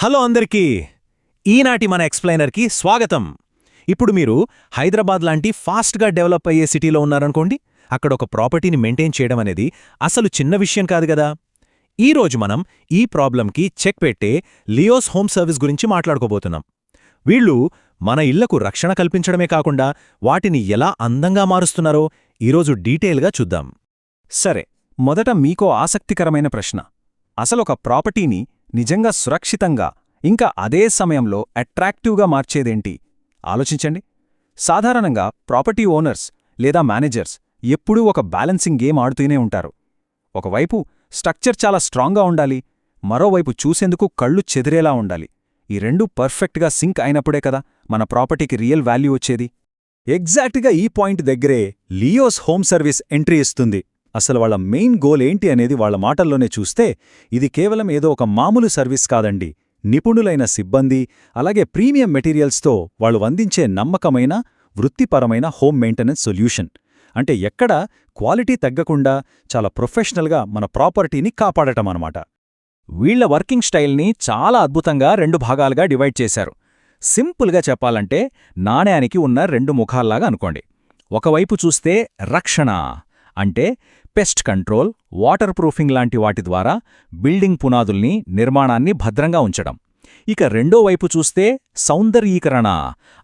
Hello అందరికీ! ఈనాటి మన ఎక్స్ప్లెయినర్కి స్వాగతం. ఇప్పుడు మీరు హైదరాబాద్ లాంటి ఫాస్ట్గా డెవలప్ అయ్యే సిటీలో ఉన్నారనుకోండి. అక్కడ ఒక ప్రాపర్టీని మెయింటైన్ చేయడం అనేది అసలు చిన్న విషయం కాదు గదా. ఈరోజు మనం ఈ ప్రాబ్లంకి చెక్ పెట్టే లియోస్ హోమ్ సర్వీస్ గురించి మాట్లాడుకోబోతున్నాం. వీళ్ళు మన ఇళ్లకు రక్షణ కల్పించడమే కాకుండా వాటిని ఎలా అందంగా మారుస్తున్నారో ఈరోజు డీటెయిల్గా చూద్దాం. సరే, మొదట మీకో ఆసక్తికరమైన ప్రశ్న. అసలొక ప్రాపర్టీని నిజంగా సురక్షితంగా ఇంకా అదే సమయంలో అట్రాక్టివ్గా మార్చేదేంటి? ఆలోచించండి. సాధారణంగా ప్రాపర్టీ ఓనర్స్ లేదా మేనేజర్స్ ఎప్పుడూ ఒక బ్యాలెన్సింగ్ గేమ్ ఆడుతూనే ఉంటారు. ఒకవైపు స్ట్రక్చర్ చాలా స్ట్రాంగ్గా ఉండాలి, మరోవైపు చూసేందుకు కళ్ళు చెదిరేలా ఉండాలి. ఈ రెండూ పర్ఫెక్ట్గా సింక్ అయినప్పుడే కదా మన ప్రాపర్టీకి రియల్ వాల్యూ వచ్చేది. ఎగ్జాక్ట్గా ఈ పాయింట్ దగ్గరే లియోస్ హోమ్ సర్వీస్ ఎంట్రీ ఇస్తుంది. అసలు వాళ్ళ మెయిన్ గోల్ ఏంటి అనేది వాళ్ల మాటల్లోనే చూస్తే, ఇది కేవలం ఏదో ఒక మామూలు సర్వీస్ కాదండి. నిపుణులైన సిబ్బంది, అలాగే ప్రీమియం మెటీరియల్స్తో వాళ్ళు అందించే నమ్మకమైన, వృత్తిపరమైన హోమ్ మెయింటెనెన్స్ సొల్యూషన్. అంటే ఎక్కడా క్వాలిటీ తగ్గకుండా చాలా ప్రొఫెషనల్గా మన ప్రాపర్టీని కాపాడటమన్నమాట. వీళ్ల వర్కింగ్ స్టైల్ని చాలా అద్భుతంగా 2 భాగాలుగా డివైడ్ చేశారు. సింపుల్గా చెప్పాలంటే నాణ్యానికి ఉన్న 2 ముఖాల్లాగా అనుకోండి. ఒకవైపు చూస్తే రక్షణ అంటే పెస్ట్ కంట్రోల్, వాటర్ ప్రూఫింగ్ లాంటి వాటి ద్వారా బిల్డింగ్ పునాదుల్ని, నిర్మాణాన్ని భద్రంగా ఉంచడం. ఇక రెండో వైపు చూస్తే సౌందర్యీకరణ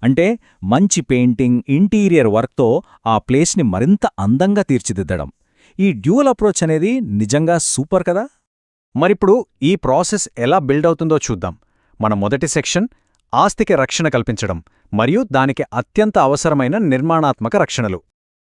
అంటే మంచి పెయింటింగ్, ఇంటీరియర్ వర్క్తో ఆ ప్లేస్ని మరింత అందంగా తీర్చిదిద్దడం. ఈ డ్యూయల్ అప్రోచ్ అనేది నిజంగా సూపర్ కదా. మరిప్పుడు ఈ ప్రాసెస్ ఎలా బిల్డ్ అవుతుందో చూద్దాం. మన మొదటి సెక్షన్ ఆస్తికి రక్షణ కల్పించడం మరియు దానికి అత్యంత అవసరమైన నిర్మాణాత్మక రక్షణలు.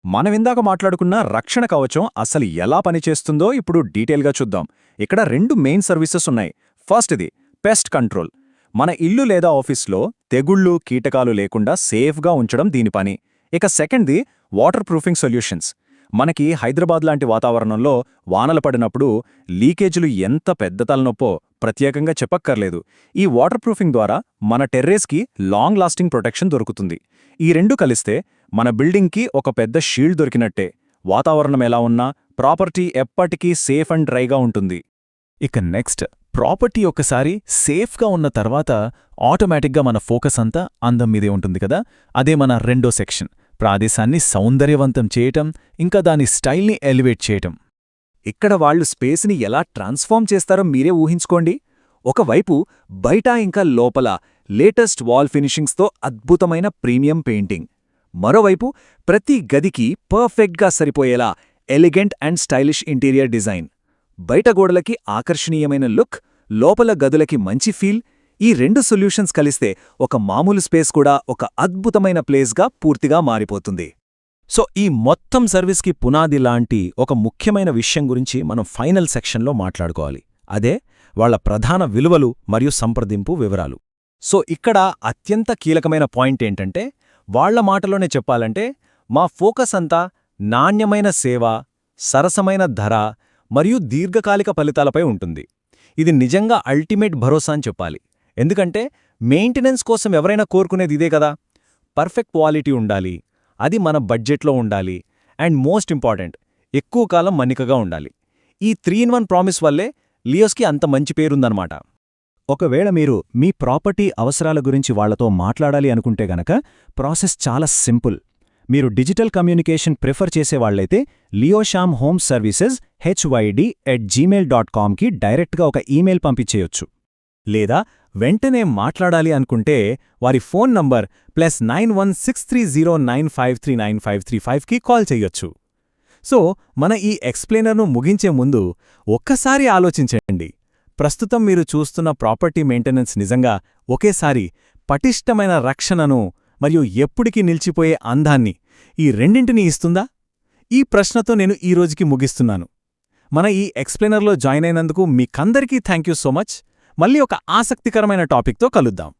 మనమిందాక మాట్లాడుకున్న రక్షణ కవచం అసలు ఎలా పనిచేస్తుందో ఇప్పుడు డీటెయిల్గా చూద్దాం. ఇక్కడ 2 మెయిన్ సర్వీసెస్ ఉన్నాయి. ఫస్ట్ది పెస్ట్ కంట్రోల్. మన ఇల్లు లేదా ఆఫీస్లో తెగుళ్ళు, కీటకాలు లేకుండా సేఫ్గా ఉంచడం దీని పని. ఇక సెకండ్ది వాటర్ ప్రూఫింగ్ సొల్యూషన్స్. మనకి హైదరాబాద్ లాంటి వాతావరణంలో వానలు పడినప్పుడు లీకేజీలు ఎంత పెద్ద తలనొప్పో ప్రత్యేకంగా చెప్పక్కర్లేదు. ఈ వాటర్ ప్రూఫింగ్ ద్వారా మన టెర్రేస్కి లాంగ్ లాస్టింగ్ ప్రొటెక్షన్ దొరుకుతుంది. ఈ రెండు కలిస్తే మన బిల్డింగ్కి ఒక పెద్ద షీల్డ్ దొరికినట్టే. వాతావరణం ఎలా ఉన్నా ప్రాపర్టీ ఎప్పటికీ సేఫ్ అండ్ డ్రైగా ఉంటుంది. ఇక నెక్స్ట్, ప్రాపర్టీ ఒక్కసారి సేఫ్గా ఉన్న తర్వాత ఆటోమేటిక్గా మన ఫోకస్ అంతా అందం మీదే ఉంటుంది కదా. అదే మన రెండో సెక్షన్, ప్రదేశాన్ని సౌందర్యవంతం చేయటం, ఇంకా దాని స్టైల్ని ఎలివేట్ చేయటం. ఇక్కడ వాళ్లు స్పేస్ని ఎలా ట్రాన్స్ఫార్మ్ చేస్తారో మీరే ఊహించుకోండి. ఒకవైపు బయట ఇంకా లోపల లేటెస్ట్ వాల్ ఫినిషింగ్స్తో అద్భుతమైన ప్రీమియం పెయింటింగ్, మరోవైపు ప్రతి గదికి పర్ఫెక్ట్గా సరిపోయేలా elegant and stylish interior design. బయట గోడలకి ఆకర్షణీయమైన లుక్, లోపల గదులకి మంచి ఫీల్. ఈ 2 సొల్యూషన్స్ కలిస్తే ఒక మామూలు స్పేస్ కూడా ఒక అద్భుతమైన ప్లేస్గా పూర్తిగా మారిపోతుంది. సో ఈ మొత్తం సర్వీస్కి పునాది లాంటి ఒక ముఖ్యమైన విషయం గురించి మనం ఫైనల్ సెక్షన్లో మాట్లాడుకోవాలి. అదే వాళ్ల ప్రధాన విలువలు మరియు సంప్రదింపు వివరాలు. సో ఇక్కడ అత్యంత కీలకమైన పాయింట్ ఏంటంటే, వాళ్ల మాటలోనే చెప్పాలంటే, మా ఫోకస్ అంతా నాణ్యమైన సేవ, సరసమైన ధర మరియు దీర్ఘకాలిక ఫలితాలపై ఉంటుంది. ఇది నిజంగా అల్టిమేట్ భరోసా అని చెప్పాలి. ఎందుకంటే మెయింటెనెన్స్ కోసం ఎవరైనా కోరుకునేది ఇదే కదా. పర్ఫెక్ట్ క్వాలిటీ ఉండాలి, అది మన బడ్జెట్లో ఉండాలి, అండ్ మోస్ట్ ఇంపార్టెంట్, ఎక్కువ కాలం మన్నికగా ఉండాలి. ఈ 3-in-1 ప్రామిస్ వల్లే లియోస్కి అంత మంచి పేరుందన్నమాట. ఒకవేళ మీరు మీ ప్రాపర్టీ అవసరాల గురించి వాళ్లతో మాట్లాడాలి అనుకుంటే గనక ప్రాసెస్ చాలా సింపుల్. మీరు డిజిటల్ కమ్యూనికేషన్ ప్రిఫర్ చేసేవాళ్లైతే లియోశామ్ హోమ్ సర్వీసెస్ hyd@gmail.comకి డైరెక్ట్గా ఒక ఈమెయిల్ పంపించేయొచ్చు. లేదా వెంటనే మాట్లాడాలి అనుకుంటే వారి ఫోన్ నంబర్ +916309539535కి కాల్ చెయ్యొచ్చు. సో మన ఈ ఎక్స్ప్లెయినర్ను ముగించే ముందు ఒక్కసారి ఆలోచించండి. ప్రస్తుతం మీరు చూస్తున్న ప్రాపర్టీ మెయింటెనెన్స్ నిజంగా ఒకేసారి పటిష్టమైన రక్షణను మరియు ఎప్పుడికి నిలిచిపోయే అందాన్ని, ఈ రెండింటినీ ఇస్తుందా? ఈ ప్రశ్నతో నేను ఈ రోజుకి ముగిస్తున్నాను. మన ఈ ఎక్స్ప్లెయినర్లో జాయిన్ అయినందుకు మీకందరికీ థ్యాంక్యూ సో మచ్. మళ్ళీ ఒక ఆసక్తికరమైన టాపిక్తో కలుద్దాం.